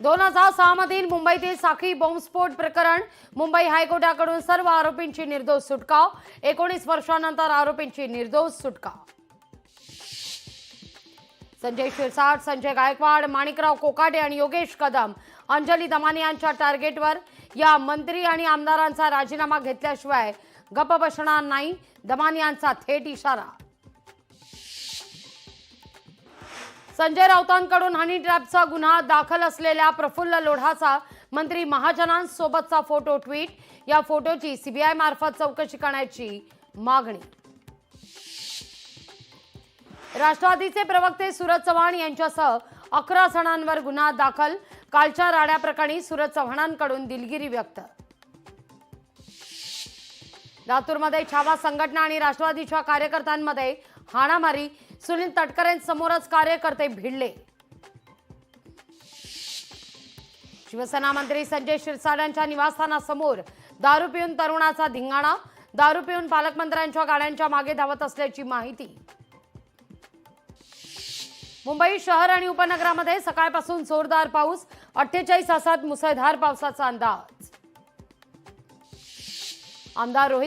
2006 मधील मुंबईतील साखळी बॉम्बस्फोट प्रकरण मुंबई हायकोर्टाकडून सर्व आरोपींची निर्दोष सुटका। 19 वर्षांनंतर आरोपींची निर्दोष सुटका। संजय शिरसाट, संजय गायकवाड, माणिकराव कोकाटे आणि योगेश कदम अंजली दमानी यांच्या टार्गेटवर। या मंत्री आणि आमदारांचा राजीनामा घेतल्याशिवाय गप्प बसणार नाही, दमानी यांचा थेट इशारा। संजय राऊतांकडून हनी ट्रॅपचा गुन्हा दाखल असलेल्या प्रफुल्ल लोढाचा मंत्री महाजनांसोबतचा फोटो ट्विट। या फोटोची सीबीआय मार्फत चौकशी करण्याची मागणी। राष्ट्रवादीचे प्रवक्ते सूरज चव्हाण यांच्यासह 11 जणांवर गुन्हा दाखल। कालच्या राड्या प्रकरणी सूरज चव्हाणांकडून दिलगिरी व्यक्त। लातूरमध्ये छावा संघटना आणि राष्ट्रवादीच्या कार्यकर्त्यांमध्ये हाणामारी। सुनील तटकरेंसमोरच कार्यकर्ते भिडले। शिवसेना मंत्री संजय शिरसाट यांच्या निवासस्थानासमोर दारू पिऊन तरुणाचा धिंगाणा। दारू पिऊन पालकमंत्र्यांच्या गाड्यांच्या मागे धावत असल्याची माहिती। मुंबई शहर आणि उपनगरामध्ये सकाळपासून जोरदार पाऊस। 48 तासात मुसळधार पावसाचा अंदाज। आमदार रोहित